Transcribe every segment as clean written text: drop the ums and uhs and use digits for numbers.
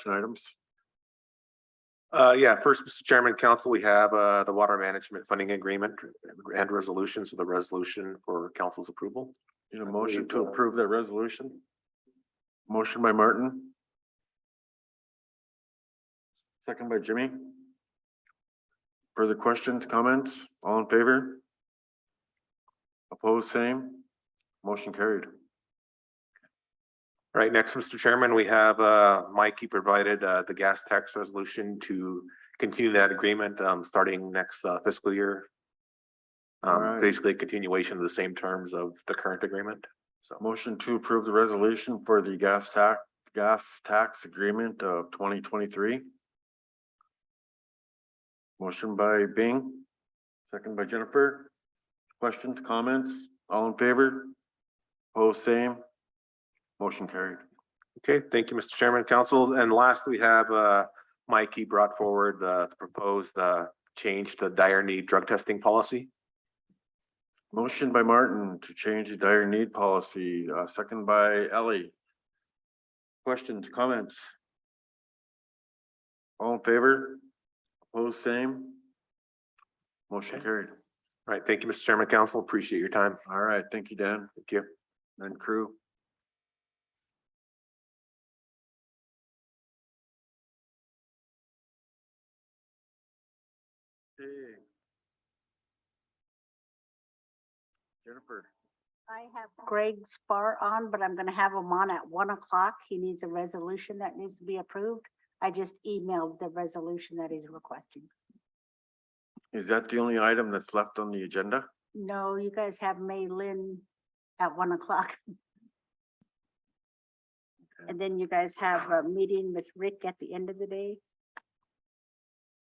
items. Yeah, first, Mr. Chairman, Council, we have the water management funding agreement and resolution. So the resolution for council's approval. Need a motion to approve that resolution. Motion by Martin. Second by Jimmy. Further questions, comments? All in favor? Opposed, same. Motion carried. All right, next, Mr. Chairman, we have Mikey provided the gas tax resolution to continue that agreement starting next fiscal year. Right. Basically a continuation of the same terms of the current agreement. So Motion to approve the resolution for the gas tax agreement of 2023. Motion by Bing, second by Jennifer. Questions, comments? All in favor? Opposed, same. Motion carried. okay, thank you, Mr. Chairman, Council. And last, we have Mikey brought forward the proposed change to dire need drug testing policy. Motion by Martin to change the dire need policy, second by Ellie. Questions, comments? All in favor? Opposed, same. Motion carried. All right, thank you, Mr. Chairman, Council. Appreciate your time. All right, thank you, Dan. Thank you. And crew. Hey. Jennifer. I have Greg Spar on, but I'm gonna have him on at 1 o'clock. He needs a resolution that needs to be approved. I just emailed the resolution that he's requesting. Is that the only item that's left on the agenda? No, you guys have May Lynn at 1 o'clock. And then you guys have a meeting with Rick at the end of the day.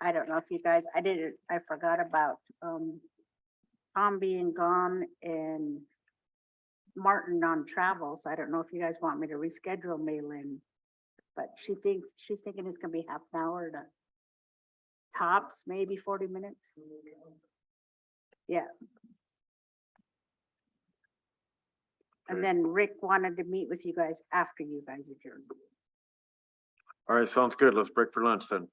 I don't know if you guys, I forgot about Tom being gone and Martin on travels. I don't know if you guys want me to reschedule May Lynn. But she's thinking it's gonna be half an hour to tops, maybe 40 minutes. Yeah. And then Rick wanted to meet with you guys after you guys adjourned. All right, sounds good. Let's break for lunch then.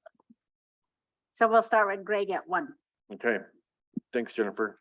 So we'll start with Greg at 1. Okay, thanks, Jennifer.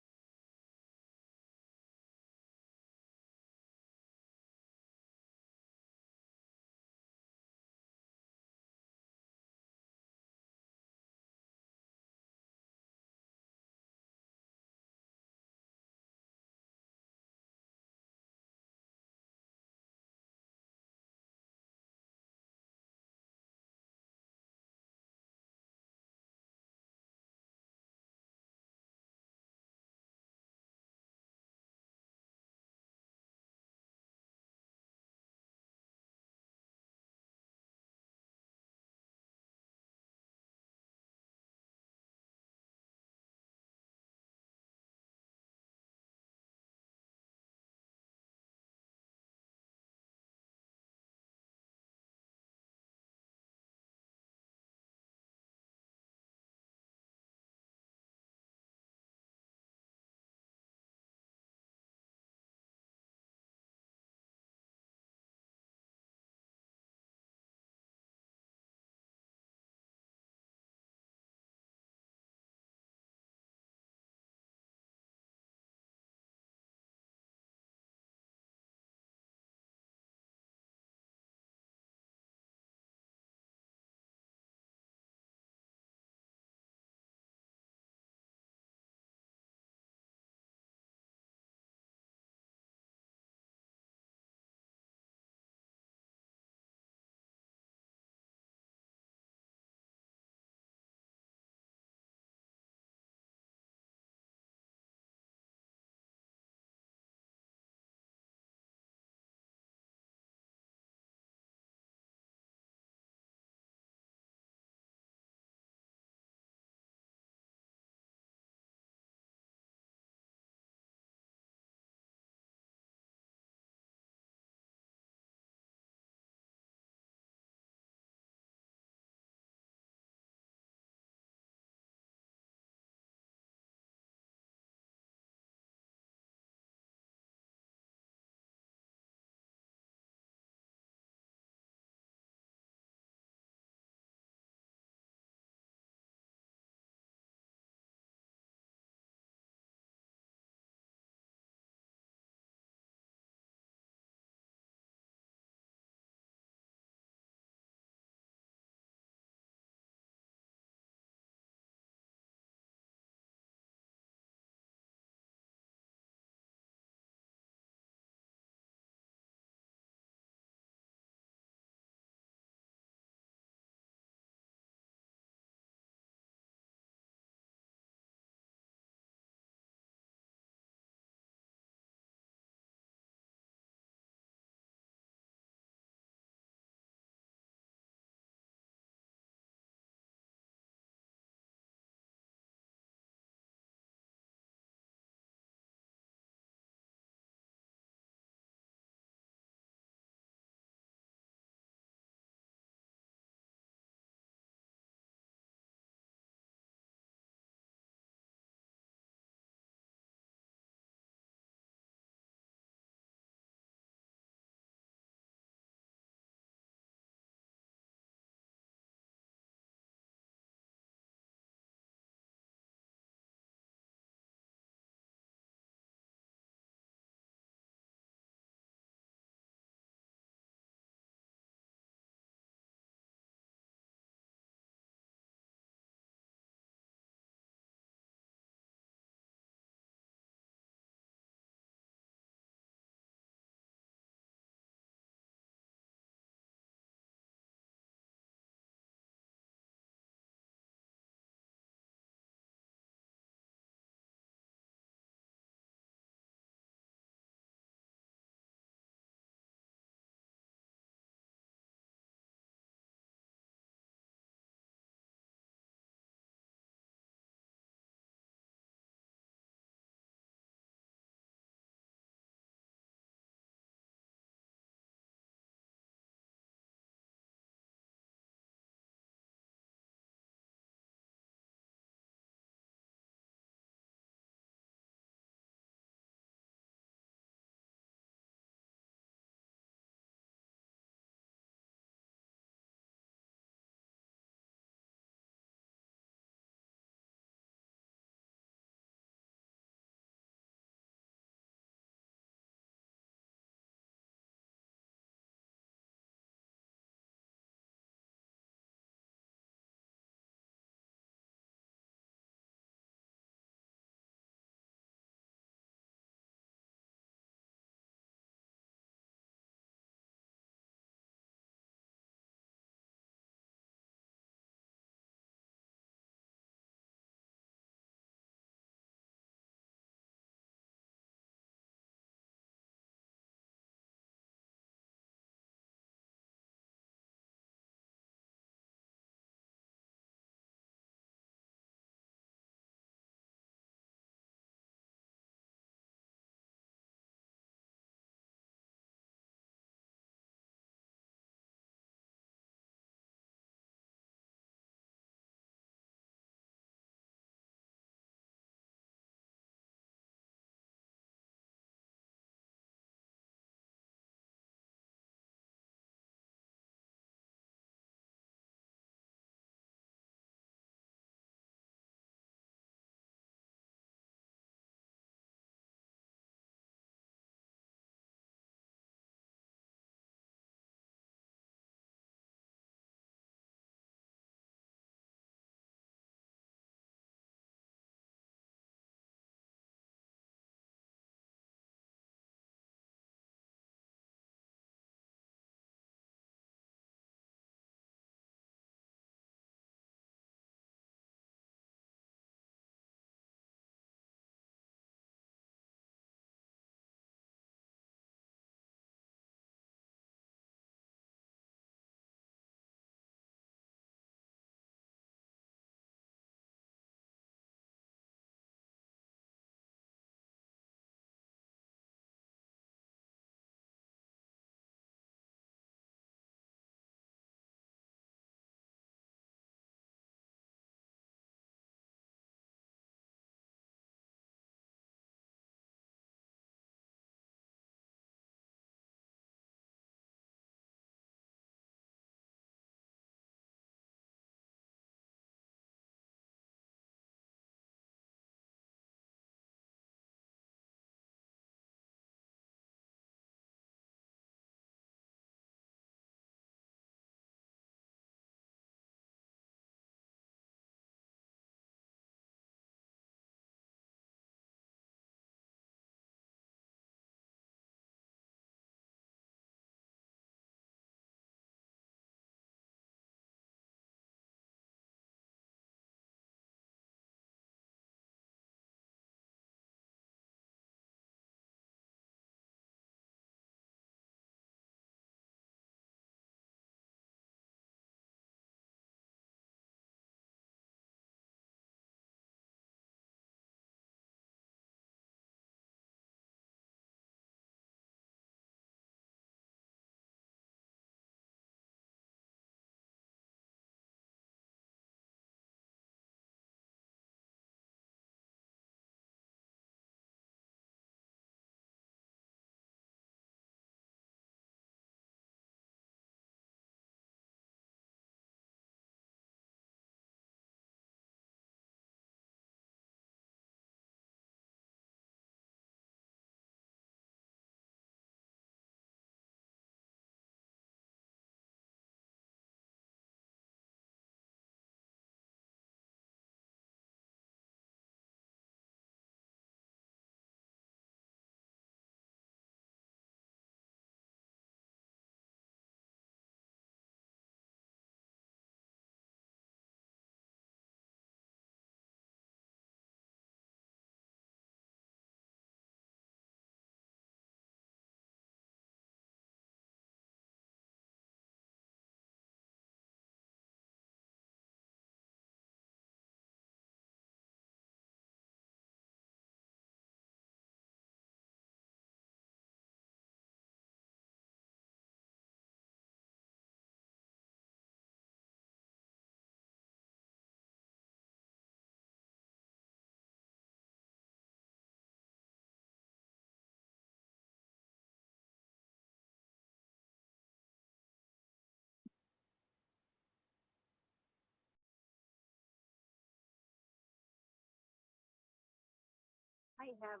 I have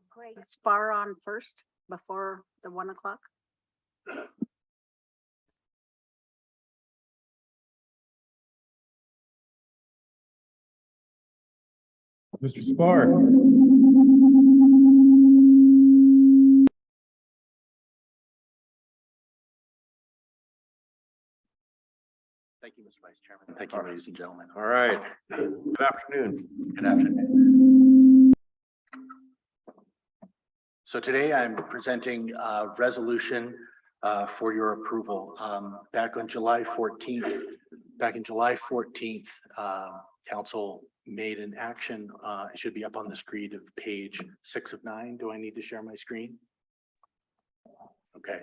Greg Spar on first before the 1 o'clock. Mr. Spar. Thank you, Mr. Vice Chairman. Thank you, ladies and gentlemen. All right. Good afternoon. Good afternoon. So today I'm presenting a resolution for your approval. Back on July 14th, council made an action. It should be up on the screen of page 6 of 9. Do I need to share my screen? Okay.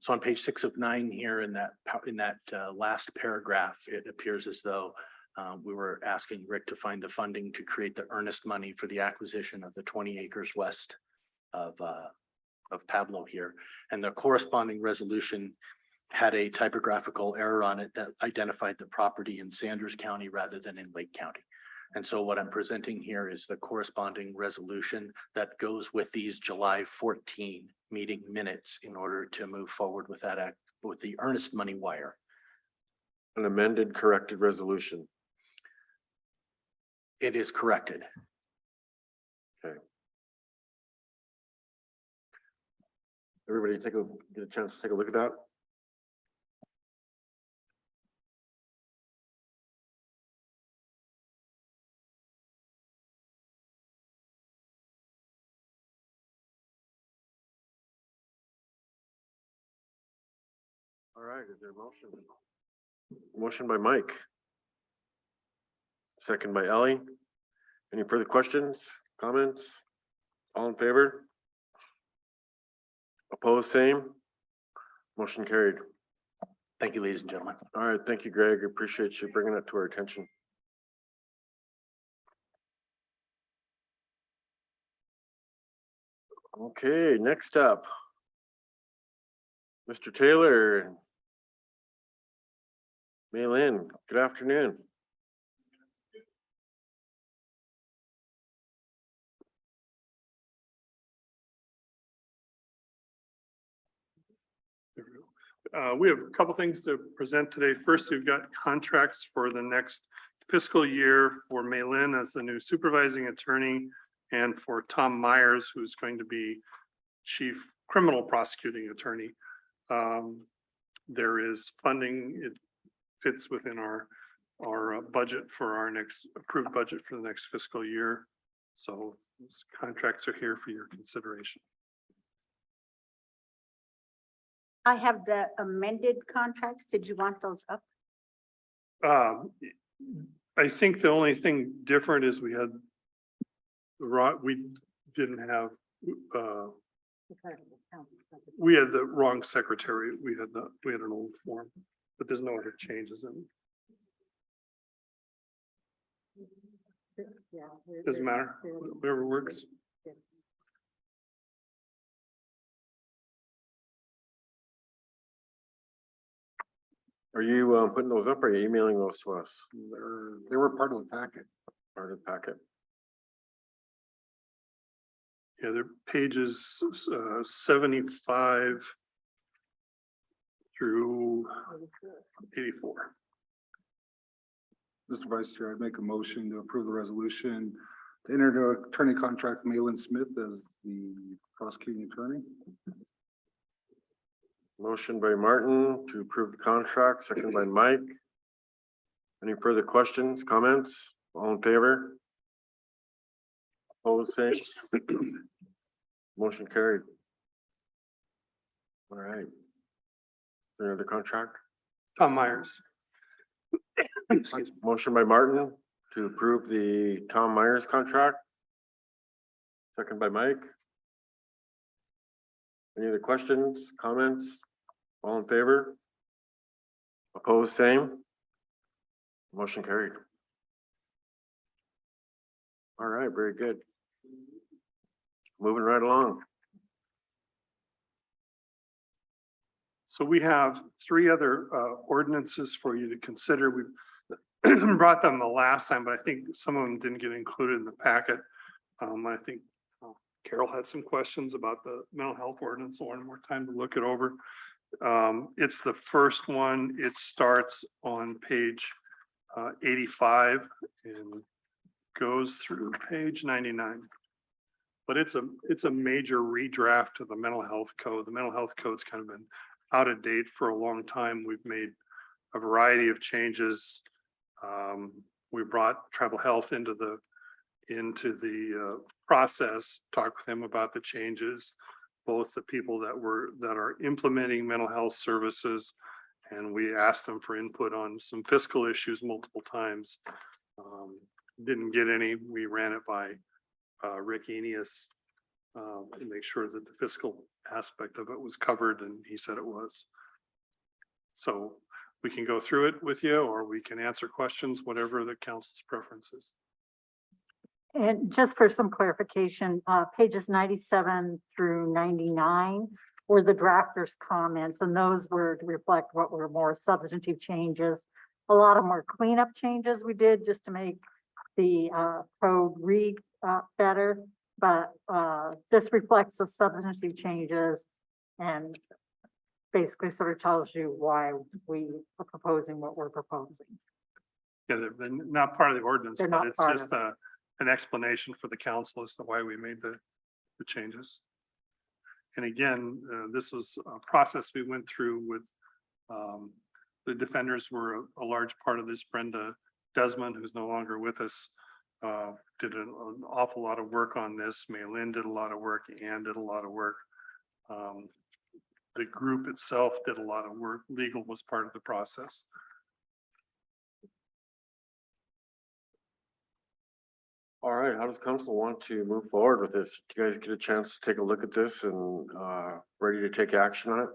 So on page 6 of 9 here in that last paragraph, it appears as though we were asking Rick to find the funding to create the earnest money for the acquisition of the 20 acres west of Pablo here. And the corresponding resolution had a typographical error on it that identified the property in Sanders County rather than in Lake County. And so what I'm presenting here is the corresponding resolution that goes with these July 14 meeting minutes in order to move forward with that act, with the earnest money wire. An amended corrected resolution. It is corrected. Everybody get a chance to take a look at that. All right, is there a motion? Motion by Mike. Second by Ellie. Any further questions, comments? All in favor? Opposed, same. Motion carried. Thank you, ladies and gentlemen. All right, thank you, Greg. Appreciate you bringing that to our attention. Okay, next up. Mr. Taylor and Maylin, good afternoon. We have a couple things to present today. First, we've got contracts for the next fiscal year for Maylin as the new supervising attorney and for Tom Myers, who's going to be chief criminal prosecuting attorney. There is funding. It fits within our budget for our next approved budget for the next fiscal year. So these contracts are here for your consideration. I have the amended contracts. Did you want those up? I think the only thing different is we didn't have, we had the wrong secretary. We had an old form, but there's no other changes in. Doesn't matter, whatever works. Are you putting those up or are you emailing those to us? They were part of the packet. Part of the packet. Yeah, they're pages 75 through 84. Mr. Vice Chair, I'd make a motion to approve the resolution to enter into attorney contract with Maylin Smith as the prosecuting attorney. Motion by Martin to approve the contract, second by Mike. Any further questions, comments? All in favor? Opposed, same. Motion carried. All right. Any other contract? Tom Myers. Excuse me. Motion by Martin to approve the Tom Myers contract. Second by Mike. Any other questions, comments? All in favor? Opposed, same. Motion carried. All right, very good. Moving right along. So we have 3 other ordinances for you to consider. We brought them the last time, but I think some of them didn't get included in the packet. I think Carol had some questions about the mental health ordinance, so I wanted more time to look it over. It's the first one. It starts on page 85 and goes through page 99. But it's a major redraft of the mental health code. The mental health code's kind of been out of date for a long time. We've made a variety of changes. We brought tribal health into the process, talked with them about the changes, both the people that are implementing mental health services, and we asked them for input on some fiscal issues multiple times. Didn't get any. We ran it by Rick Enius to make sure that the fiscal aspect of it was covered, and he said it was. So we can go through it with you, or we can answer questions, whatever the council's preference is. And just for some clarification, pages 97 through 99 were the drafters' comments, and those were to reflect what were more substantive changes. A lot of more cleanup changes we did just to make the code read better, but this reflects the substantive changes and basically sort of tells you why we are proposing what we're proposing. Yeah, they're not part of the ordinance, They're but not it's part just of it. an explanation for the council as to why we made the changes. And again, this was a process we went through with the defenders were a large part of this. Brenda Desmond, who's no longer with us, did an awful lot of work on this. Maylin did a lot of work. Ann did a lot of work. The group itself did a lot of work. Legal was part of the process. All right, how does council want to move forward with this? Do you guys get a chance to take a look at this and ready to take action on it?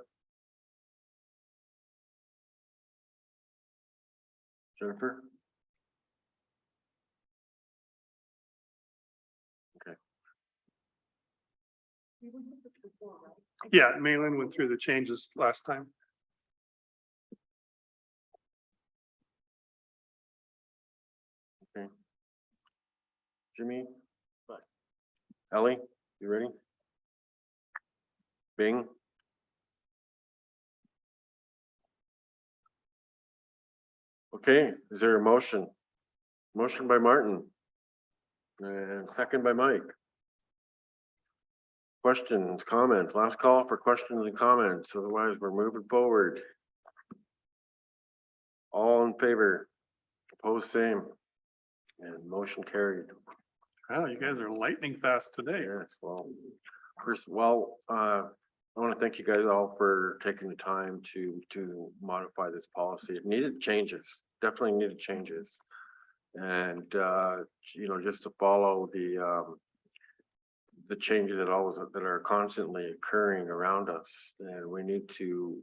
Jennifer? Okay. Yeah, Maylin went through the changes last time. Okay. Jimmy? Ellie, you ready? Bing? Okay, is there a motion? Motion by Martin. And second by Mike. Questions, comments, last call for questions and comments, otherwise we're moving forward. All in favor? Opposed, same. And motion carried. Oh, you guys are lightning fast today. Yes, well, first, I want to thank you guys all for taking the time to modify this policy. It needed changes, definitely needed changes. And, you know, just to follow the changes that are constantly occurring around us. And we need to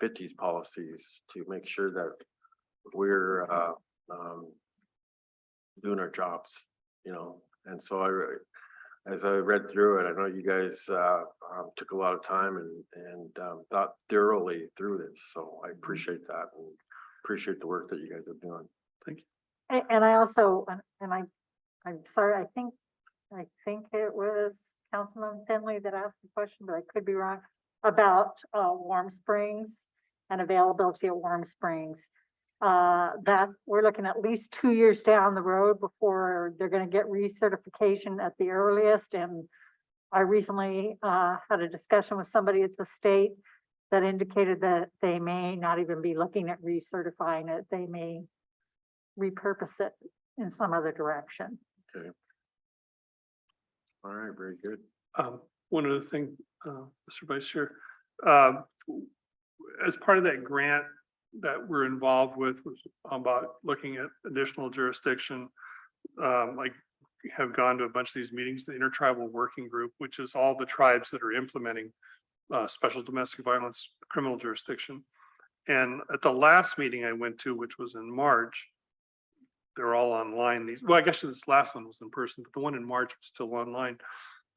fit these policies to make sure that we're doing our jobs, you know. And so as I read through it, I know you guys took a lot of time and thought thoroughly through this. So I appreciate that and appreciate the work that you guys are doing. Thank you. And I also, I'm sorry, I think it was Councilman Finley that asked the question, but I could be wrong, about Warm Springs and availability at Warm Springs. That we're looking at least 2 years down the road before they're going to get recertification at the earliest. And I recently had a discussion with somebody at the state that indicated that they may not even be looking at recertifying it. They may repurpose it in some other direction. Okay. All right, very good. One other thing, Mr. Vice Chair, as part of that grant that we're involved with about looking at additional jurisdiction, like have gone to a bunch of these meetings, the Intertribal Working Group, which is all the tribes that are implementing special domestic violence criminal jurisdiction. And at the last meeting I went to, which was in March, they're all online. Well, I guess this last one was in person, but the one in March was still online.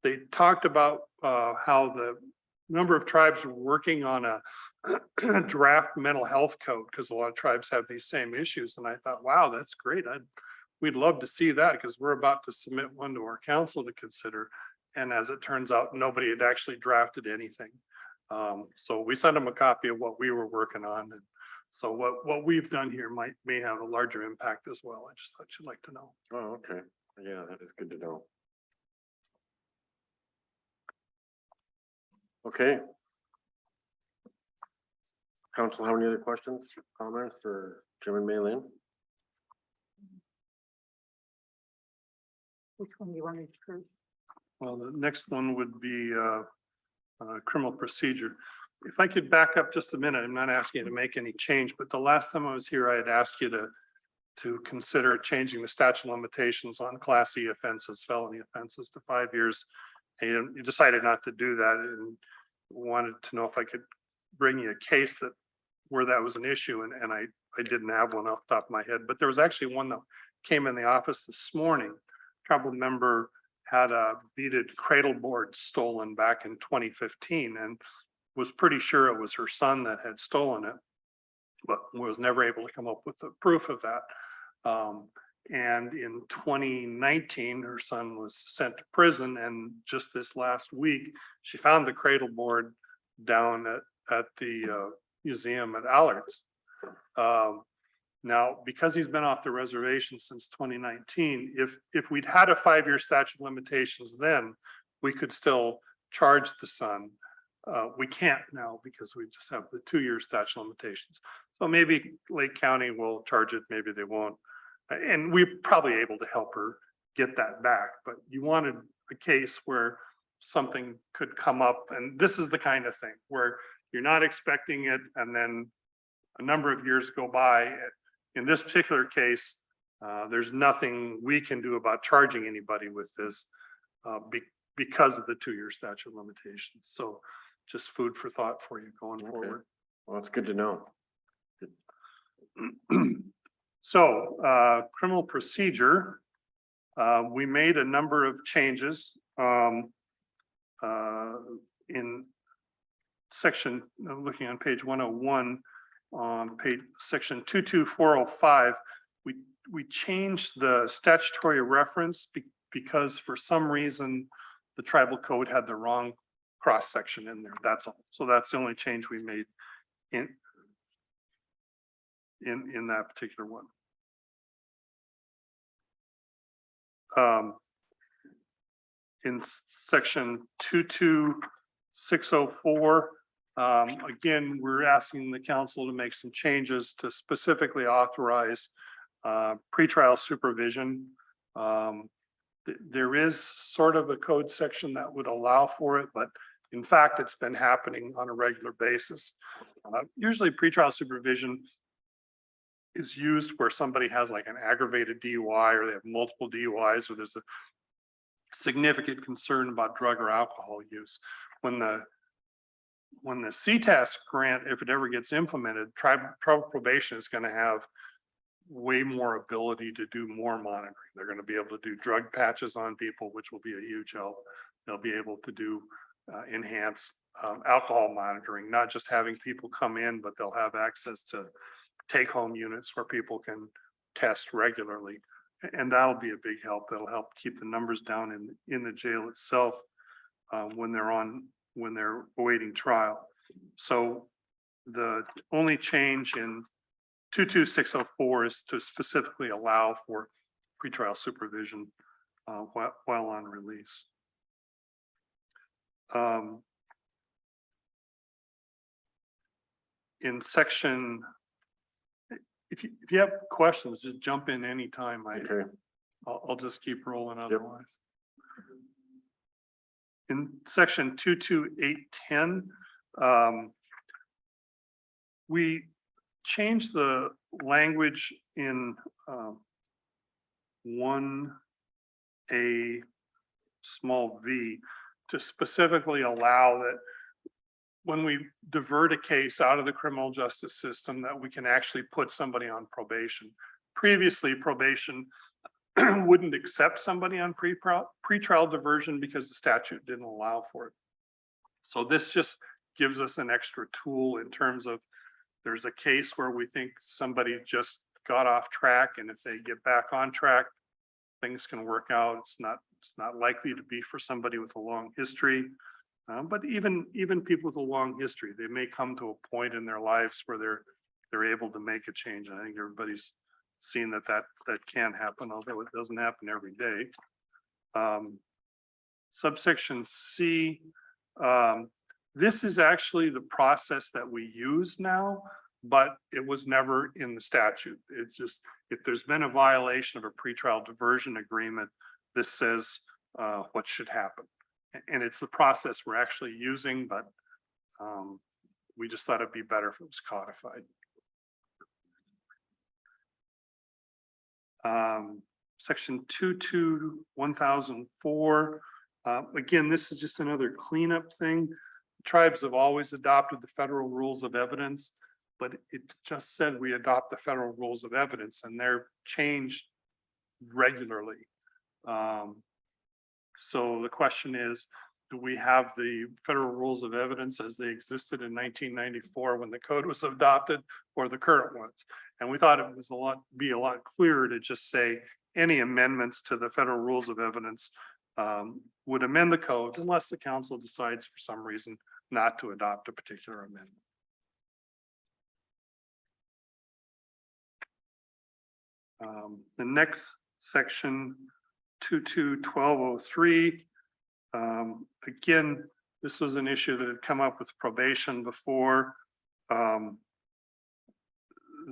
They talked about how the number of tribes were working on a draft mental health code, because a lot of tribes have these same issues. And I thought, wow, that's great. We'd love to see that, because we're about to submit one to our council to consider. And as it turns out, nobody had actually drafted anything. So we sent them a copy of what we were working on. And so what we've done here may have a larger impact as well. I just thought you'd like to know. Oh, okay. Yeah, that is good to know. Okay. Council, have any other questions, comments for Jim and Maylin? Which one do you want to do first? Well, the next one would be criminal procedure. If I could back up just a minute, I'm not asking you to make any change, but the last time I was here, I had asked you to consider changing the statute of limitations on Class E offenses, felony offenses to 5 years. And you decided not to do that and wanted to know if I could bring you a case where that was an issue, and I didn't have one off the top of my head, but there was actually one that came in the office this morning. Tribal member had a beaded cradle board stolen back in 2015 and was pretty sure it was her son that had stolen it, but was never able to come up with the proof of that. And in 2019, her son was sent to prison, and just this last week, she found the cradle board down at the museum at Allard's. Now, because he's been off the reservation since 2019, if we'd had a 5-year statute of limitations, then we could still charge the son. We can't now because we just have the 2-year statute of limitations. So maybe Lake County will charge it, maybe they won't. And we're probably able to help her get that back, but you wanted a case where something could come up, and this is the kind of thing where you're not expecting it, and then a number of years go by. In this particular case, there's nothing we can do about charging anybody with this because of the 2-year statute of limitations. So just food for thought for you going forward. Well, it's good to know. So criminal procedure, we made a number of changes in section, looking on page 101, on page section 22405, we changed the statutory reference because for some reason the tribal code had the wrong cross section in there. That's all. So that's the only change we made in that particular one. In section 22604, again, we're asking the council to make some changes to specifically authorize pretrial supervision. There is sort of a code section that would allow for it, but in fact, it's been happening on a regular basis. Usually pretrial supervision is used where somebody has like an aggravated DUI, or they have multiple DUIs, or there's a significant concern about drug or alcohol use. When the CTAS grant, if it ever gets implemented, tribal probation is going to have way more ability to do more monitoring. They're going to be able to do drug patches on people, which will be a huge help. They'll be able to do enhanced alcohol monitoring, not just having people come in, but they'll have access to take-home units where people can test regularly. And that'll be a big help. That'll help keep the numbers down in the jail itself when they're awaiting trial. So the only change in 22604 is to specifically allow for pretrial supervision while on release. In section, if you have questions, just jump in anytime. Okay. I'll just keep rolling otherwise. In section 22810, we changed the language in 1A small v to specifically allow that when we divert a case out of the criminal justice system, that we can actually put somebody on probation. Previously, probation wouldn't accept somebody on pretrial diversion because the statute didn't allow for it. So this just gives us an extra tool in terms of, there's a case where we think somebody just got off track, and if they get back on track, things can work out. It's not likely to be for somebody with a long history. But even people with a long history, they may come to a point in their lives where they're able to make a change. I think everybody's seen that can happen, although it doesn't happen every day. Subsection C, this is actually the process that we use now, but it was never in the statute. It's just, if there's been a violation of a pretrial diversion agreement, this says what should happen. And it's the process we're actually using, but we just thought it'd be better if it was codified. Section 221,004. Again, this is just another cleanup thing. Tribes have always adopted the federal rules of evidence, but it just said we adopt the federal rules of evidence, and they're changed regularly. So the question is, do we have the federal rules of evidence as they existed in 1994 when the code was adopted, or the current ones? And we thought it was be a lot clearer to just say any amendments to the federal rules of evidence would amend the code unless the council decides for some reason not to adopt a particular amendment. The next section, 221203. Again, this was an issue that had come up with probation before.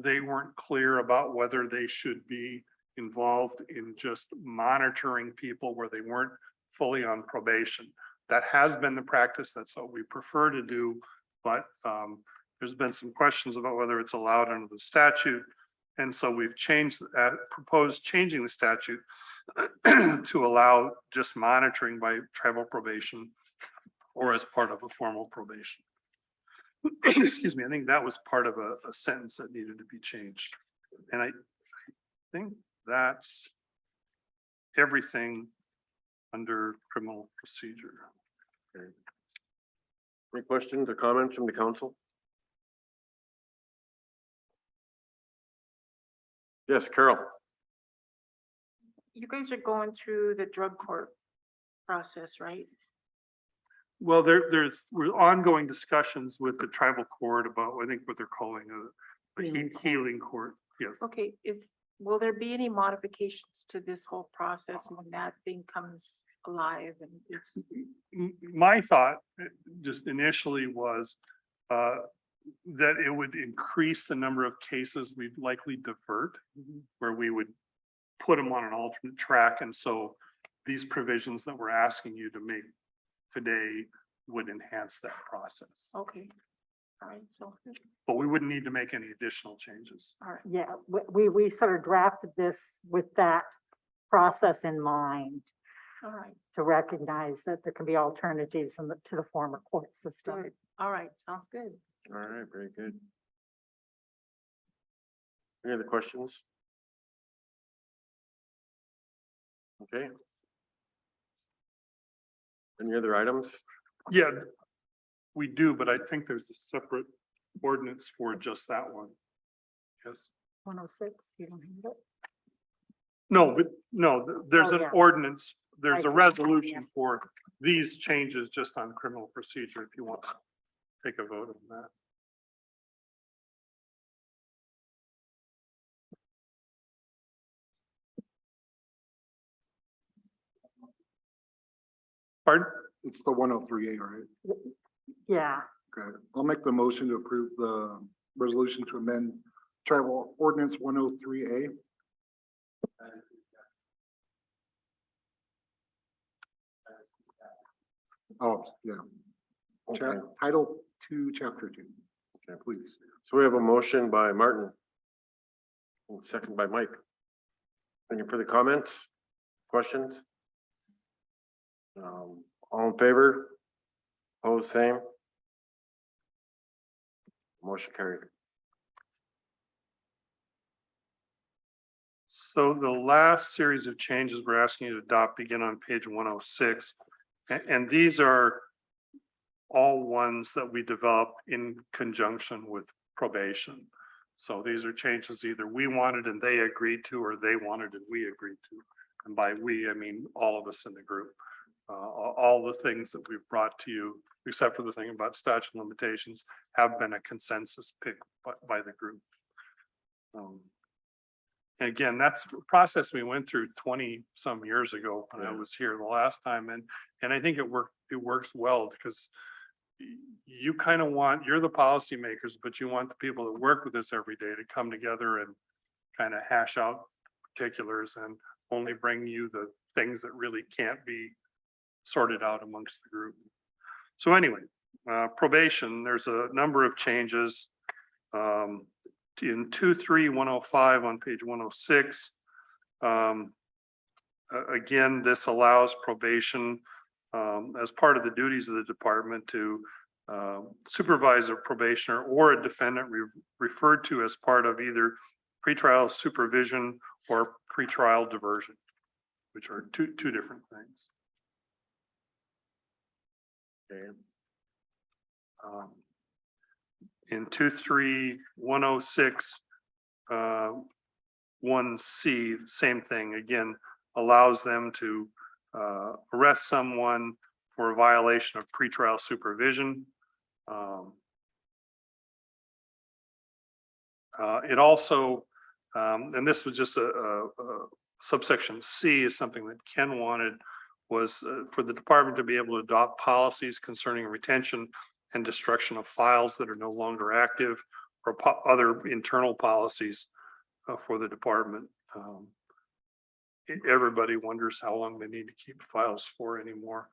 They weren't clear about whether they should be involved in just monitoring people where they weren't fully on probation. That has been the practice. That's what we prefer to do, but there's been some questions about whether it's allowed under the statute. And so we've proposed changing the statute to allow just monitoring by tribal probation or as part of a formal probation. Excuse me, I think that was part of a sentence that needed to be changed. And I think that's everything under criminal procedure. Okay. Any questions or comments from the council? Yes, Carol. You guys are going through the drug court process, right? Well, we're ongoing discussions with the tribal court about, I think, what they're calling a healing court. Yes. Okay, will there be any modifications to this whole process when that thing comes alive and it's? My thought just initially was that it would increase the number of cases we'd likely divert, where we would put them on an alternate track. And so these provisions that we're asking you to make today would enhance that process. Okay, all right, so, But we wouldn't need to make any additional changes. all right, Yeah, we sort of drafted this with that process in mind, all right, to recognize that there can be alternatives to the former court system. good, all right, sounds good. All right, very good. Any other questions? Okay. Any other items? Yeah, we do, but I think there's a separate ordinance for just that one. Yes. 106, you don't have it? No, but no, there's Oh, an yeah. ordinance, there's I a see. resolution for these changes just on criminal procedure, if you want to take a vote on that. Pardon? It's the 103A, right? Yeah, Okay, I'll make the motion to approve the resolution to amend tribal ordinance 103A. Oh, yeah. Okay, Title 2, Chapter 2. Okay, please. so we have a motion by Martin. And second by Mike. Any further comments, questions? All in favor? Opposed, same. Motion carried. So the last series of changes we're asking you to adopt begin on page 106. And these are all ones that we developed in conjunction with probation. So these are changes either we wanted and they agreed to, or they wanted and we agreed to. And by we, I mean all of us in the group. All the things that we've brought to you, except for the thing about statute of limitations, have been a consensus pick by the group. And again, that's a process we went through 20 some years ago when I was here the last time. And I think it works well because you kind of you're the policymakers, but you want the people that work with us every day to come together and kind of hash out particulars and only bring you the things that really can't be sorted out amongst the group. So anyway, probation, there's a number of changes. In 23105 on page 106. Again, this allows probation as part of the duties of the department to supervise a probationer or a defendant referred to as part of either pretrial supervision or pretrial diversion, which are two different things. Okay. In 23106, 1C, same thing, again, allows them to arrest someone for a violation of pretrial supervision. It also, and this was just a subsection C is something that Ken wanted, was for the department to be able to adopt policies concerning retention and destruction of files that are no longer active, or other internal policies for the department. Everybody wonders how long they need to keep files for anymore.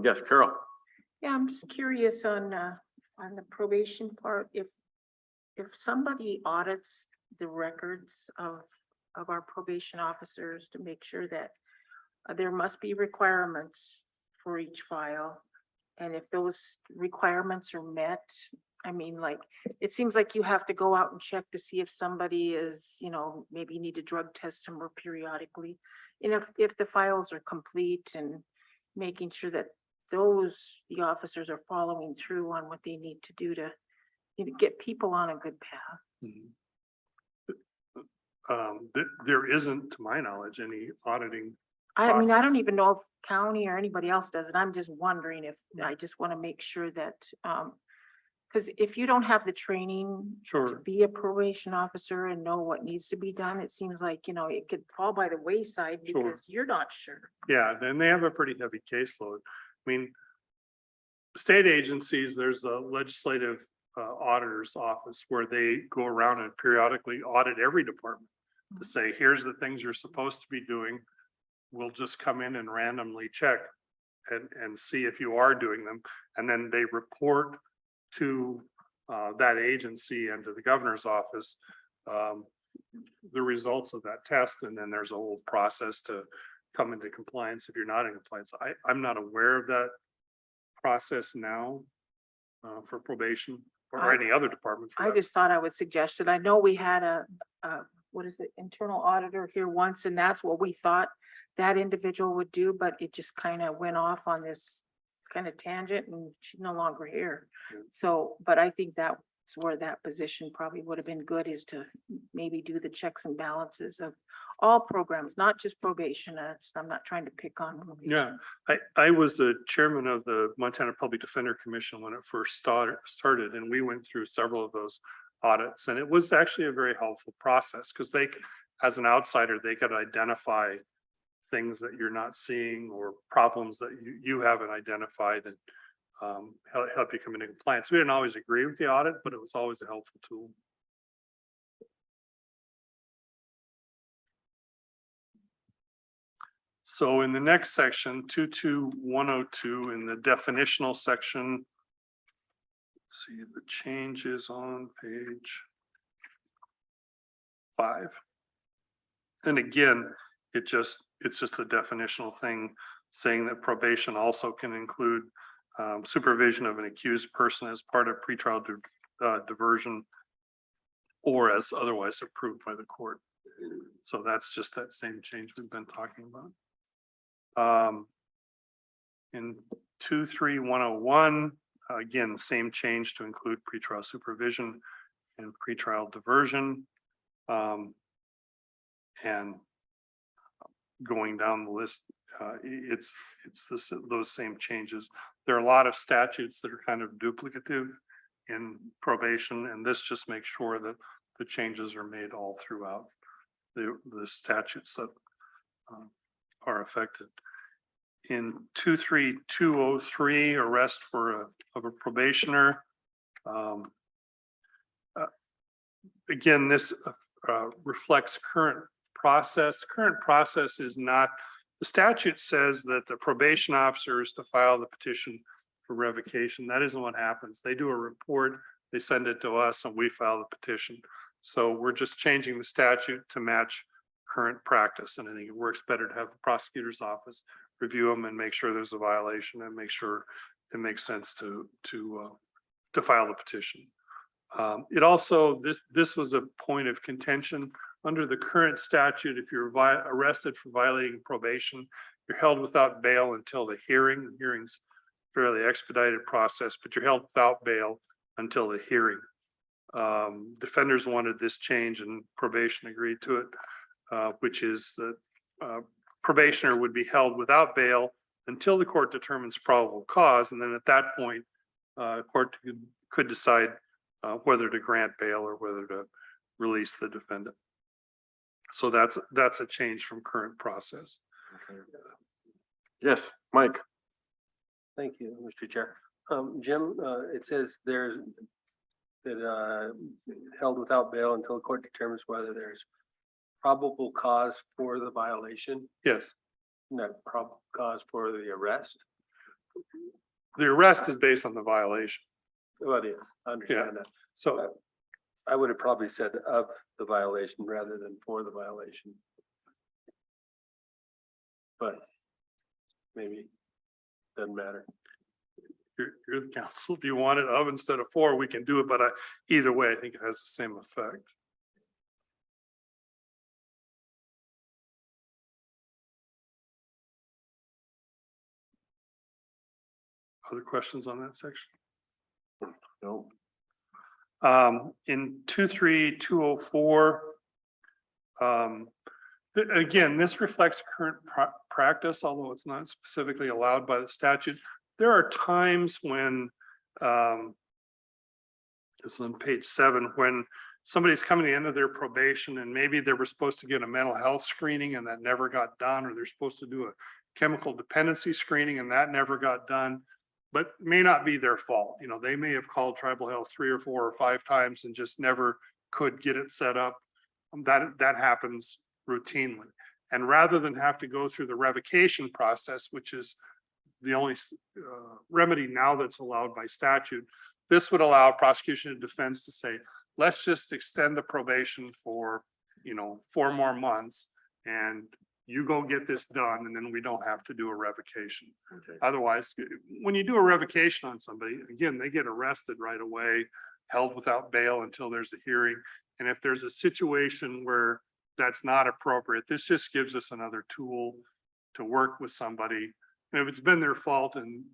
Yes, Carol. Yeah, I'm just curious on the probation part, if somebody audits the records of our probation officers to make sure that there must be requirements for each file. And if those requirements are met, I mean, like, it seems like you have to go out and check to see if somebody is, maybe you need to drug test them more periodically. And if the files are complete, and making sure that the officers are following through on what they need to do to get people on a good path. There isn't, to my knowledge, any auditing. I mean, I process. don't even know if county or anybody else does it. I'm just wondering if, I just want to make sure that, because if you don't have the training to Sure. be a probation officer and know what needs to be done, it seems like, it could fall by the wayside Sure. because you're not sure. Yeah, then they have a pretty heavy caseload. I mean, state agencies, there's a legislative auditor's office where they go around and periodically audit every department to say, here's the things you're supposed to be doing. We'll just come in and randomly check and see if you are doing them. And then they report to that agency and to the governor's office the results of that test. And then there's a whole process to come into compliance if you're not in compliance. I'm not aware of that process now for probation or any other department. I just thought I would suggest it. I know we had a internal auditor here once, and that's what we thought that individual would do, but it just kind of went off on this kind of tangent, and she's no longer here. Yeah. So, but I think that's where that position probably would have been good, is to maybe do the checks and balances of all programs, not just probation. I'm not trying to pick on probation. Yeah, I was the chairman of the Montana Public Defender Commission when it first started, and we went through several of those audits, and it was actually a very helpful process because as an outsider, they could identify things that you're not seeing or problems that you haven't identified, and help you come into compliance. We didn't always agree with the audit, but it was always a helpful tool. So in the next section, 22102, in the definitional section, let's see the changes on page 5. And again, it's just a definitional thing saying that probation also can include supervision of an accused person as part of pretrial diversion or as otherwise approved by the court. So that's just that same change we've been talking about. In 23101, again, same change to include pretrial supervision. and pretrial diversion. And going down the list, it's those same changes. There are a lot of statutes that are kind of duplicative in probation, and this just makes sure that the changes are made all throughout the statutes that are affected. In 23203, arrest of a probationer. Again, this reflects current process. Current process is not, the statute says that the probation officer is to file the petition for revocation. That isn't what happens. They do a report, they send it to us, and we file the petition. So we're just changing the statute to match current practice. And I think it works better to have the prosecutor's office review them and make sure there's a violation and make sure it makes sense to file the petition. It also, this was a point of contention. Under the current statute, if you're arrested for violating probation, you're held without bail until the hearing. The hearing's fairly expedited process, but you're held without bail until the hearing. Defenders wanted this change and probation agreed to it, which is that probationer would be held without bail until the court determines probable cause. And then at that point, court could decide whether to grant bail or whether to release the defendant. So that's a change from current process. Okay. Yes, Mike. Thank you, Mr. Chair. Jim, it says there's that held without bail until the court determines whether there's probable cause for the violation, Yes, not probable cause for the arrest. the arrest is based on the violation. Well, it is, I understand that. So I would have probably said of the violation rather than for the violation. But maybe doesn't matter. you're the counsel. If you want it of instead of for, we can do it, but either way, I think it has the same effect. Other questions on that section? No. In 23204, again, this reflects current practice, although it's not specifically allowed by the statute. There are times when, it's on page 7, when somebody's coming to the end of their probation and maybe they were supposed to get a mental health screening and that never got done, or they're supposed to do a chemical dependency screening and that never got done. But may not be their fault. You know, they may have called tribal health 3 or 4 or 5 times and just never could get it set up. That happens routinely. And rather than have to go through the revocation process, which is the only remedy now that's allowed by statute, this would allow prosecution and defense to say, let's just extend the probation for, 4 more months and you go get this done, and then we don't have to do a revocation. Okay. Otherwise, when you do a revocation on somebody, again, they get arrested right away, held without bail until there's a hearing. And if there's a situation where that's not appropriate, this just gives us another tool to work with somebody. And if it's been their fault, and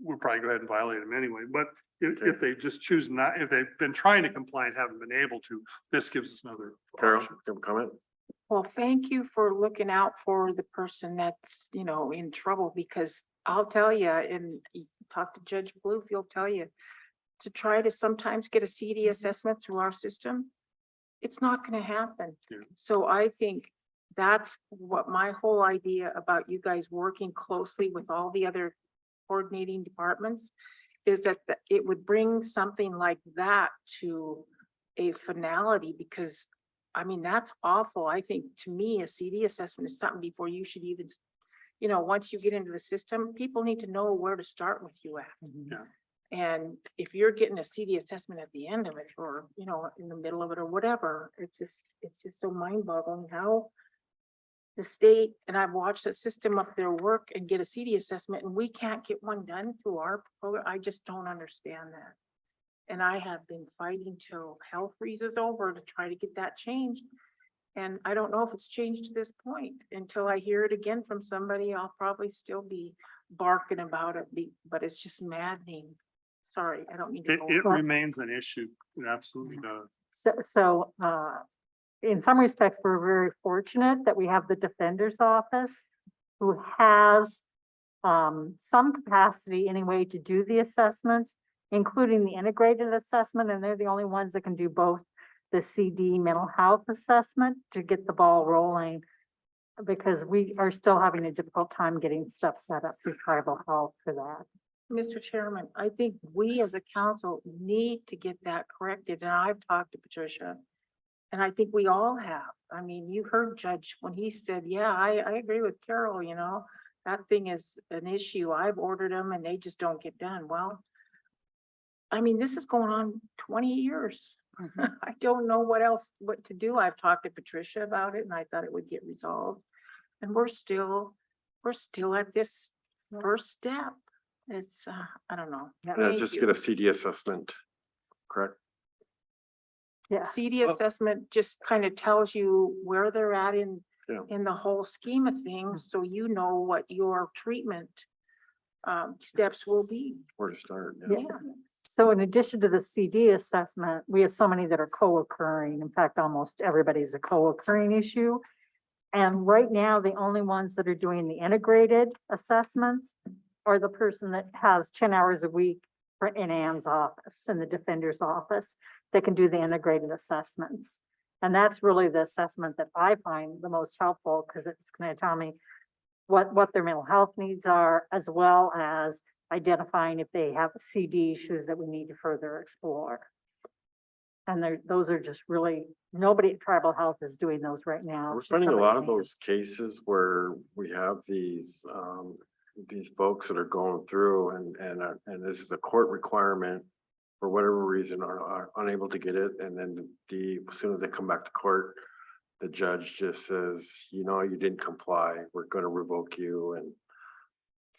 we'll probably go ahead and violate them anyway, but if they just choose not, if they've been trying to comply and haven't been able to, this gives us another Carol, option. you have a comment? Well, thank you for looking out for the person that's, in trouble, because I'll tell you, and you talk to Judge Bluth, he'll tell you, to try to sometimes get a CD assessment through our system, it's not gonna happen. Yeah. So I think that's what my whole idea about you guys working closely with all the other coordinating departments is that it would bring something like that to a finality, because I mean, that's awful. I think, to me, a CD assessment is something before you should even, once you get into the system, people need to know where to start with you at. Yeah. And if you're getting a CD assessment at the end of it, or, in the middle of it or whatever, it's just so mind boggling how the state, and I've watched the system up their work and get a CD assessment, and we can't get one done through our program. I just don't understand that. And I have been fighting till hell freezes over to try to get that changed. And I don't know if it's changed to this point. Until I hear it again from somebody, I'll probably still be barking about it, but it's just maddening. Sorry, I don't mean to. It, go it on. remains an issue. It absolutely does. So, in some respects, we're very fortunate that we have the Defender's Office who has some capacity anyway to do the assessments, including the integrated assessment, and they're the only ones that can do both the CD mental health assessment to get the ball rolling, because we are still having a difficult time getting stuff set up through tribal health for that. Mr. Chairman, I think we as a council need to get that corrected, and I've talked to Patricia. And I think we all have. I mean, you heard Judge when he said, yeah, I agree with Carol, you know, that thing is an issue. I've ordered them and they just don't get done. Well, I mean, this is going on 20 years. I don't know what to do. I've talked to Patricia about it and I thought it would get resolved. And we're still at this first step. It's, I don't know. Yeah, Thank just you. get a CD assessment, correct? Yeah, CD assessment just kind of tells you where they're at Yeah. in the whole scheme of things, so you know what your treatment steps will be. Where to start? yeah. So in addition to the CD assessment, we have so many that are co-occurring. In fact, almost everybody's a co-occurring issue. And right now, the only ones that are doing the integrated assessments are the person that has 10 hours a week in Ann's office, in the Defender's office, that can do the integrated assessments. And that's really the assessment that I find the most helpful, because it's going to tell me what their mental health needs are, as well as identifying if they have CD issues that we need to further explore. And those are just really, nobody at Tribal Health is doing those right now. We're It's just finding a somebody lot of in those cases where we have these folks that are going through and this is the court requirement for whatever reason are unable to get it. And then as soon as they come back to court, the judge just says, you know, you didn't comply. We're going to revoke you and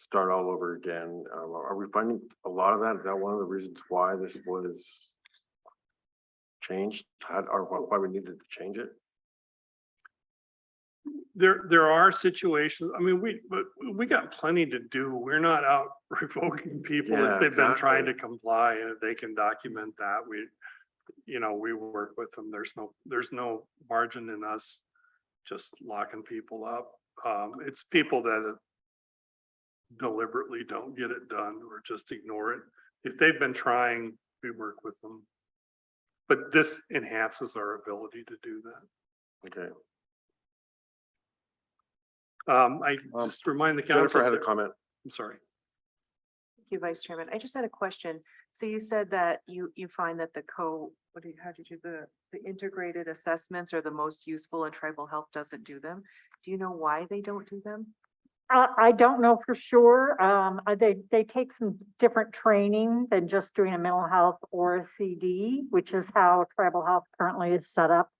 start all over again. Are we finding a lot of that? Is that one of the reasons why this was changed, or why we needed to change it? There are situations, I mean, we got plenty to do. We're not out revoking people Yeah, if they've been trying to exactly. comply, and if they can document that, we work with them. There's no margin in us just locking people up. It's people that deliberately don't get it done or just ignore it. If they've been trying, we work with them. But this enhances our ability to do that. Okay. I just remind the council. Jennifer had a comment. I'm sorry. Thank you, Vice Chairman. I just had a question. So you said that you find that the integrated assessments are the most useful and tribal health doesn't do them. Do you know why they don't do them? I don't know for sure. They take some different training than just doing a mental health or a CD, which is how Tribal Health currently is set up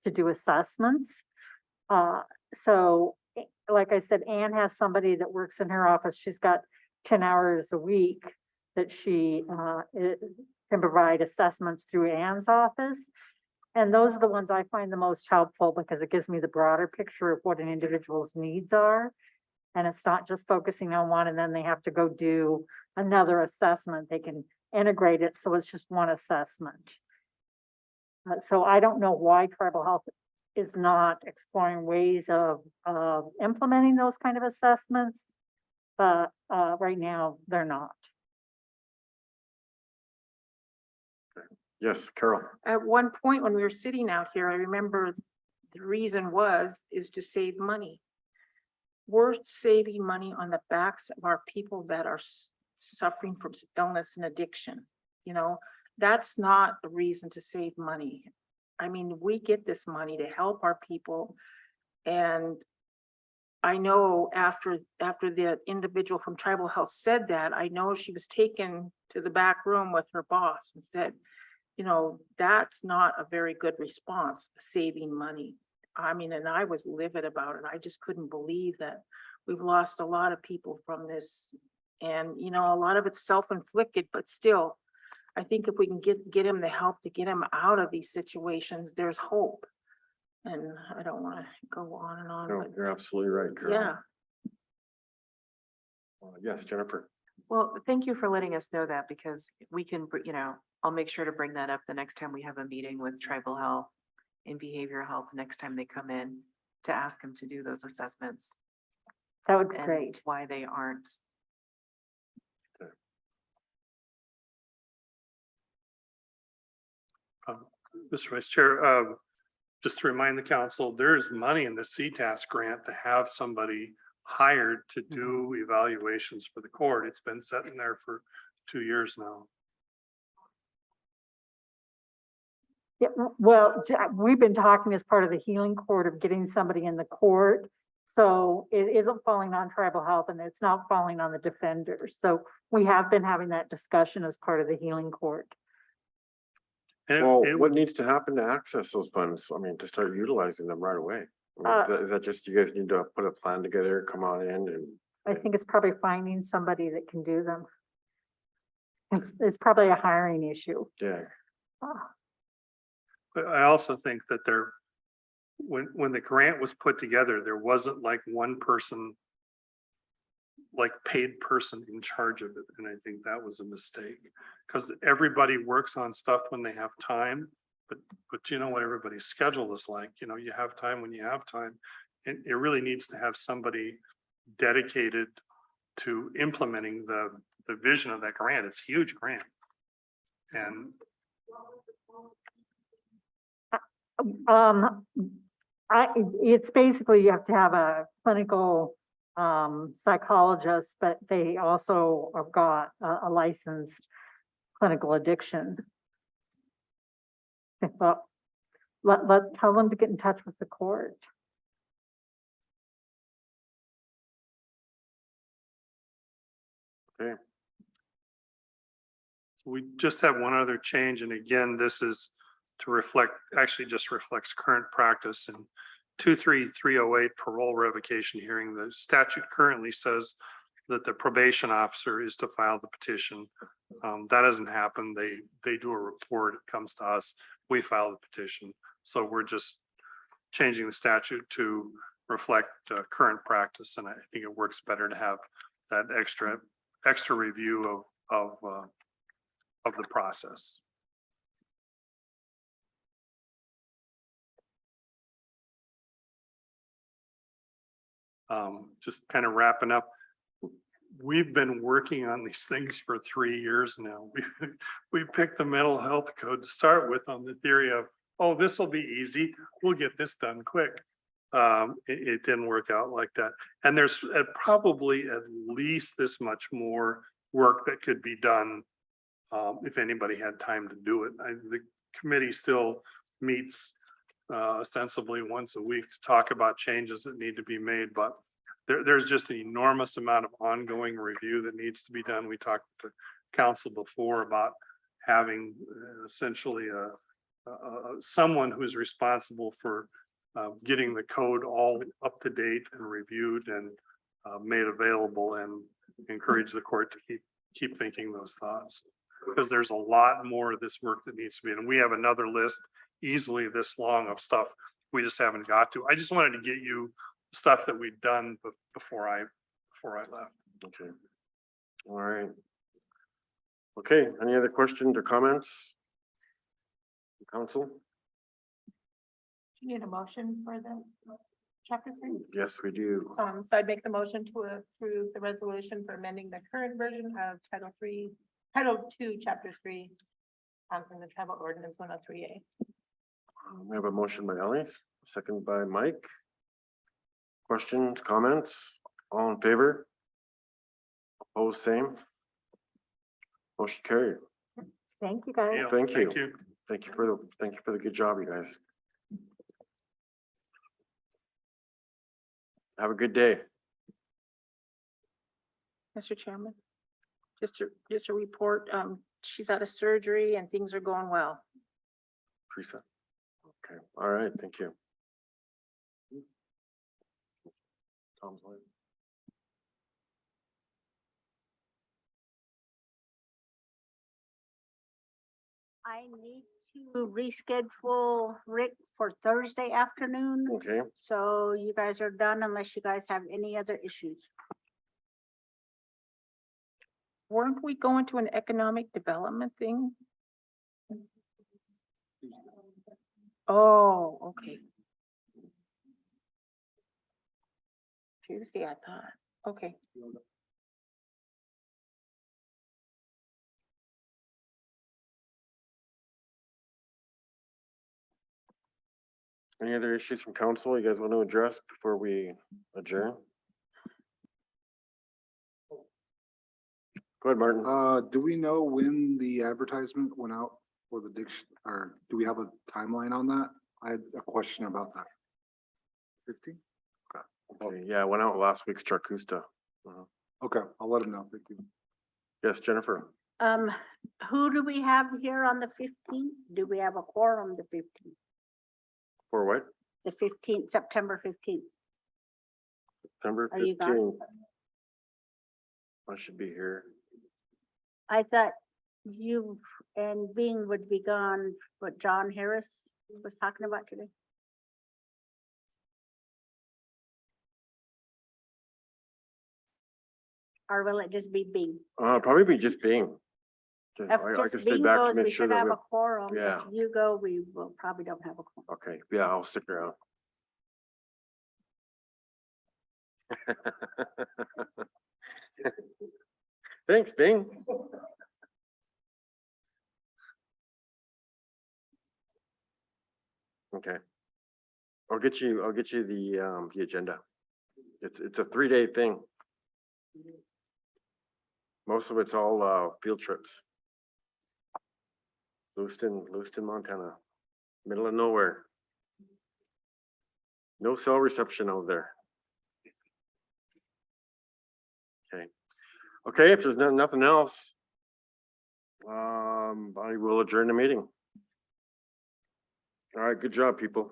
to do assessments. So like I said, Ann has somebody that works in her office. She's got 10 hours a week that she can provide assessments through Ann's office. And those are the ones I find the most helpful, because it gives me the broader picture of what an individual's needs are. And it's not just focusing on one and then they have to go do another assessment. They can integrate it, so it's just one assessment. So I don't know why Tribal Health is not exploring ways of implementing those kind of assessments, but right now they're not. Yes, Carol. At one point when we were sitting out here, I remember the reason is to save money. We're saving money on the backs of our people that are suffering from illness and addiction. You know, that's not the reason to save money. I mean, we get this money to help our people. And I know after the individual from Tribal Health said that, I know she was taken to the back room with her boss and said, you know, that's not a very good response, saving money. I mean, and I was livid about it. I just couldn't believe that we've lost a lot of people from this. And, you know, a lot of it's self-inflicted, but still, I think if we can get him the help to get him out of these situations, there's hope. And I don't want to go on and on, No, but you're absolutely right, Carol. yeah. Yes, Jennifer. Well, thank you for letting us know that because we can, I'll make sure to bring that up the next time we have a meeting with tribal health and behavioral health, next time they come in to ask them to do those assessments That would be and great. why they aren't. Mr. Vice Chair, just to remind the council, there's money in the CTAS grant to have somebody hired to do evaluations for the court. It's been sitting there for 2 years now. Yeah, well, we've been talking as part of the healing court of getting somebody in the court. So it isn't falling on tribal health and it's not falling on the defenders. So we have been having that discussion as part of the healing court. And it- Well, it what would- needs to happen to access those funds? I mean, to start utilizing them right away? I mean, Uh, is that just, you guys need to put a plan together, come on in and, I think it's probably finding somebody that can do them. It's probably a hiring issue. yeah. But I also think that when the grant was put together, there wasn't like one person, like paid person in charge of it. And I think that was a mistake. Because everybody works on stuff when they have time, but you know what everybody's schedule is like, you have time when you have time. And it really needs to have somebody dedicated to implementing the vision of that grant. It's a huge grant. And It's basically you have to have a clinical psychologist, but they also have got a licensed clinical addiction. Well, tell them to get in touch with the court. Okay. we just have one other change, and again, this is to reflect, actually just reflects current practice. In 23308 parole revocation hearing, the statute currently says that the probation officer is to file the petition. That doesn't happen. They do a report, it comes to us, we file the petition. So we're just changing the statute to reflect current practice, and I think it works better to have that extra review of the process. Just kind of wrapping up. We've been working on these things for 3 years now. We picked the mental health code to start with on the theory of, oh, this will be easy. We'll get this done quick. It didn't work out like that. And there's probably at least this much more work that could be done if anybody had time to do it. The committee still meets ostensibly once a week to talk about changes that need to be made, but there's just an enormous amount of ongoing review that needs to be done. We talked to council before about having essentially someone who's responsible for getting the code all up to date and reviewed and made available, and encourage the court to keep thinking those thoughts. Because there's a lot more of this work that needs to be, and we have another list easily this long of stuff we just haven't got to. I just wanted to get you stuff that we've done before I left. Okay. All right. Okay, any other questions or comments? Council? You need a motion for the chapter 3? Yes, we do. So I'd make the motion to approve the resolution for amending the current version of Title 2, Chapter 3, from the Tribal Ordinance 103A. We have a motion by Ellie, second by Mike. Questions, comments, all in favor? Opposed, same. Motion carried. Thank you, guys. Gail, Thank you. Thank you for the good job, you guys. Have a good day. Mr. Chairman, just a report, she's out of surgery and things are going well. Teresa. Okay, all right, thank you. Tom's line. I need to reschedule Rick for Thursday afternoon. Okay, So you guys are done unless you guys have any other issues. weren't we going to an economic development thing? Oh, okay. Tuesday, I thought, okay. Any other issues from council you guys want to address before we adjourn? Go ahead, Martin. Do we know when the advertisement went out for the diction, or do we have a timeline on that? I had a question about that. 15? Okay, yeah, I went out last week's Charcusta. Okay, I'll let him know. Thank you. Yes, Jennifer. Who do we have here on the 15th? Do we have a quorum the 15th? For what? The 15th, September 15th? September Are you 15th. gone? I should be here. I thought you and Bing would be gone, what John Harris was talking about today. Or will it just be Bing? Probably be just being. If I just can stay Bing back goes, to make we sure should that have we. a quorum. Yeah. If you go, we will probably don't have a quorum. Okay, yeah, I'll stick around. Thanks, Bing. Okay. I'll get you the agenda. It's a 3-day thing. Most of it's all field trips. Lewiston, Montana, middle of nowhere. No cell reception out there. Okay, if there's nothing else, I will adjourn the meeting. All right, good job, people.